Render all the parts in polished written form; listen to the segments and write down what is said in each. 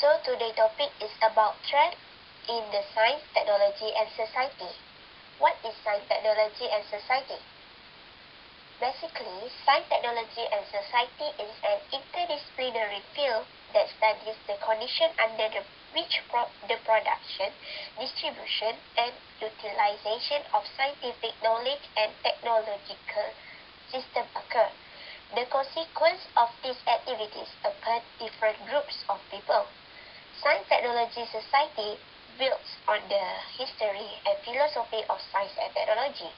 So today's topic is about trend in the science, technology, and society. What is science, technology, and society? Basically, science, technology, and society is an interdisciplinary field that studies the condition under which the production, distribution, and utilization of scientific knowledge and technological systems occur. The consequence of these activities upon different groups of people. Science, technology, society builds on the history and philosophy of science and technology,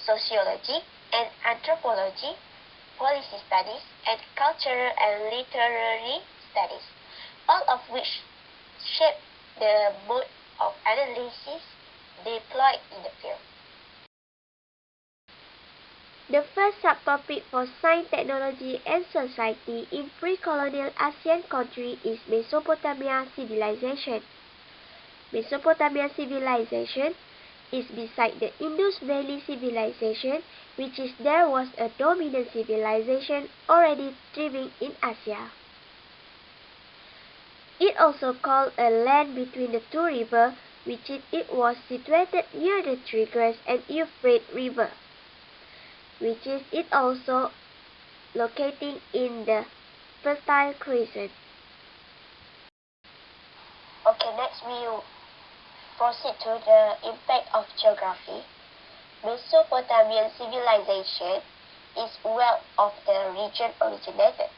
sociology and anthropology, policy studies, and cultural and literary studies, all of which shape the mode of analysis deployed in the field. The first subtopic for science, technology, and society in pre-colonial Asian country is Mesopotamia civilization. Mesopotamia civilization is beside the Indus Valley civilization, which is there was a dominant civilization already thriving in Asia. It also called a land between the two rivers, which it was situated near the Tigris and Euphrates river, which is it also locating in the Fertile Crescent. Okay, next we proceed to the impact of geography. Mesopotamian civilization is where of the region originated,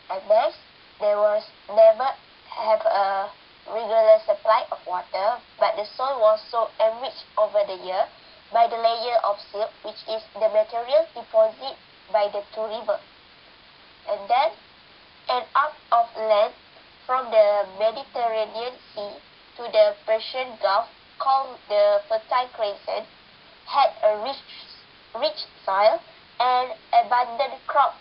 and thus there was never have a regular supply of water, but the soil was so enriched over the year by the layer of silt, which is the material deposited by the two rivers. And then an arc of land from the Mediterranean Sea to the Persian Gulf, called the Fertile Crescent, had a rich soil and abundant crops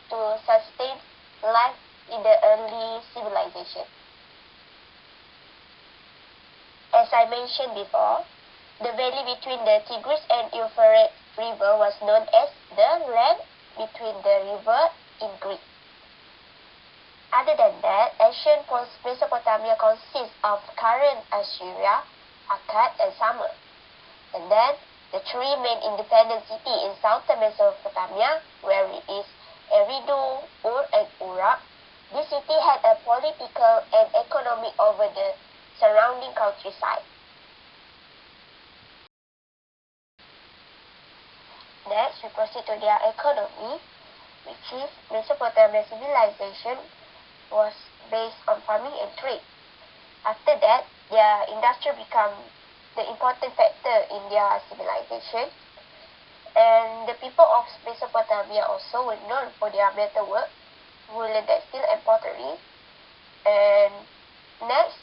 to sustain life in the early civilization. As I mentioned before, the valley between the Tigris and Euphrates river was known as the land between the river in Greek. Other than that, ancient Mesopotamia consists of current Assyria, Akkad, and Sumer. And then the three main independent cities in southern Mesopotamia, where it is Eridu, Ur, and Uruk. This city had a political and economic over the surrounding countryside. Next, we proceed to their economy, which is Mesopotamia civilization was based on farming and trade. After that, their industry became the important factor in their civilization. And the people of Mesopotamia also were known for their metalwork, woolen textile, and pottery. And next,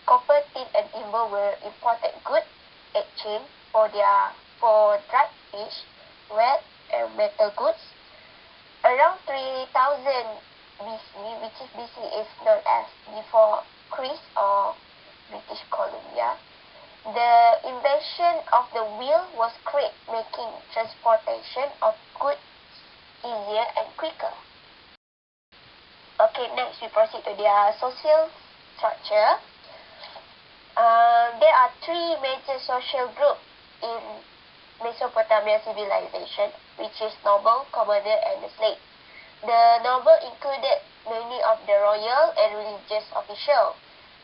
copper, tin, and timber were imported goods exchanged for dried fish, wet, and metal goods. Around 3000 BC, which is BC is known as before Christ or British Columbia, the invention of the wheel was great, making transportation of goods easier and quicker. Okay, next we proceed to their social structure. There are three major social groups in Mesopotamia civilization, which is noble, commoner, and the slave. The noble included many of the royal and religious officials,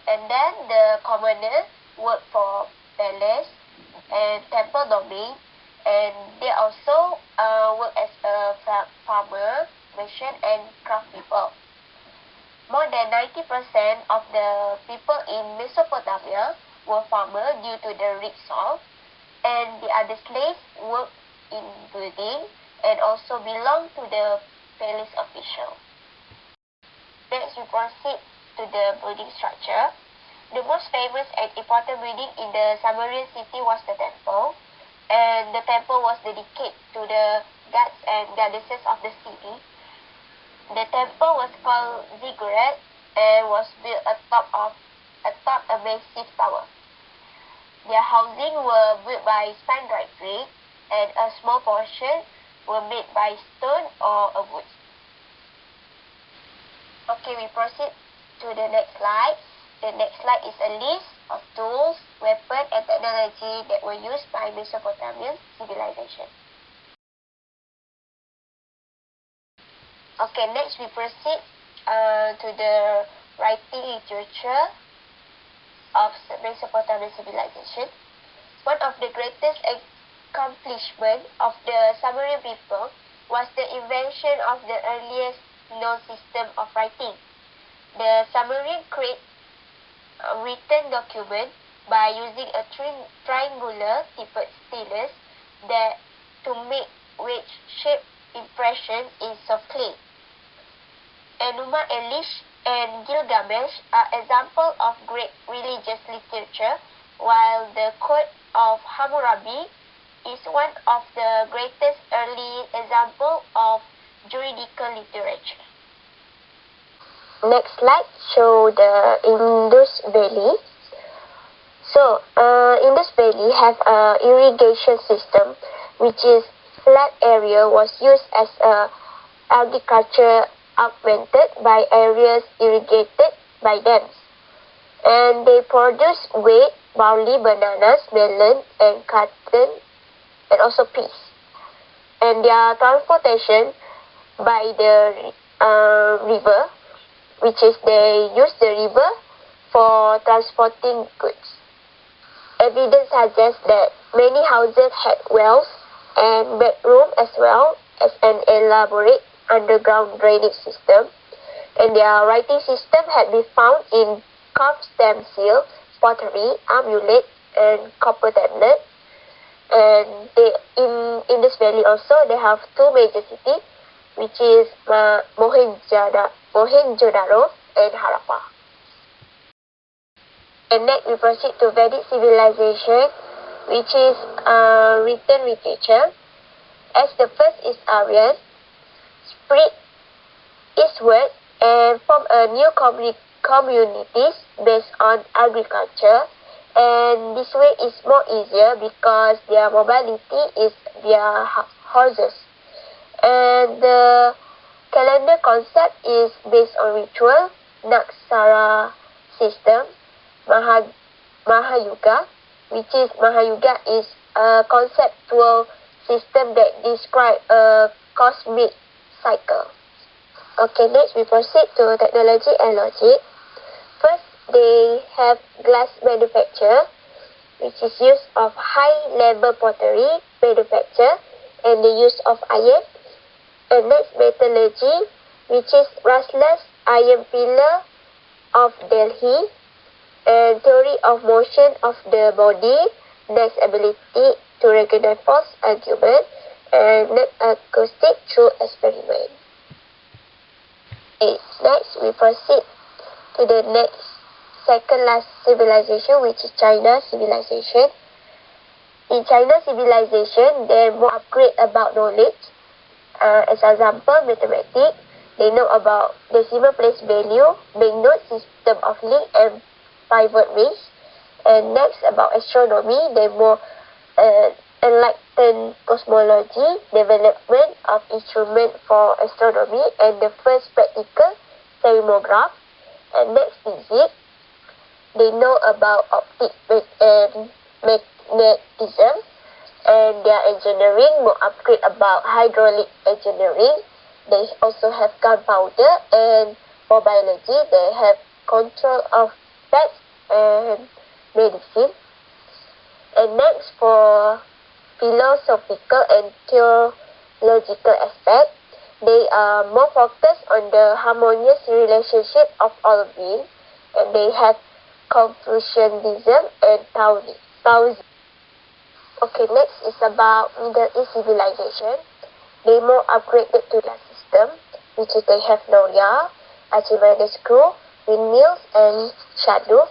and then the commoner worked for palace and temple domain, and they also work as a farmer, merchant, and craft people. More than 90% of the people in Mesopotamia were farmers due to the rich soil, and the other slaves worked in building and also belonged to the palace official. Next, we proceed to the building structure. The most famous and important building in the Sumerian city was the temple, and the temple was dedicated to the gods and goddesses of the city. The temple was called ziggurat and was built atop a massive tower. Their housing were built by span-dried brick, and a small portion were made by stone or a wood. Okay, we proceed to the next slide. the next slide is a list of tools, weapons, and technology that were used by Mesopotamian civilization. Okay, next we proceed to the writing literature of Mesopotamian civilization. One of the greatest accomplishments of the Sumerian people was the invention of the earliest known system of writing. The Sumerian created a written document by using a triangular tipped stylus that to make which shape impression is of clay. Enuma Elish and Gilgamesh are examples of great religious literature, while the Code of Hammurabi is one of the greatest early examples of juridical literature. Next slide show the Indus Valley. So, Indus Valley have a irrigation system, which is flat area was used as a agriculture augmented by areas irrigated by dams. And they produce wheat, barley, bananas, melon, and cotton, and also peas. And their transportation by the river, which is they use the river for transporting goods. Evidence suggests that many houses had wells and bedrooms as well as an elaborate underground drainage system, and their writing system had been found in carved stem seal, pottery, amulet, and copper tablet. And in this valley also they have two major cities, which is Mohenjo-daro and Harappa. And next we proceed to Vedic civilization, which is written literature. As the first is Aryan, spread eastward and form a new communities based on agriculture. And this way is more easier because their mobility is via horses. And the calendar concept is based on ritual, Naksara system, Mahayuga, which is Mahayuga is a conceptual system that describes a cosmic cycle. Okay, next we proceed to technology and logic. First, they have glass manufacture, which is use of high-level pottery manufacture and the use of iron. And next, metallurgy, which is rustless iron pillar of Delhi, and theory of motion of the body, next ability to recognize false argument, and next acoustic through experiment. Okay, next we proceed to the next second last civilization, which is China civilization. In China civilization, they more upgrade about knowledge. As example, mathematics. They know about decimal place value, banknote, system of link, and pivot range. And next about astronomy, they more enlightened cosmology, development of instrument for astronomy, and the first practical seismograph. And next physics. They know about optics and magnetism, and their engineering will upgrade about hydraulic engineering. They also have gunpowder, and for biology, they have control of pets and medicine. And next, for philosophical and theological aspect, they are more focused on the harmonious relationship of all beings, and they have Confucianism and Taoism. Okay, next is about Middle East civilization. They more upgraded to the system, which is they have Noria, Archimedes screw, windmills, and shadow.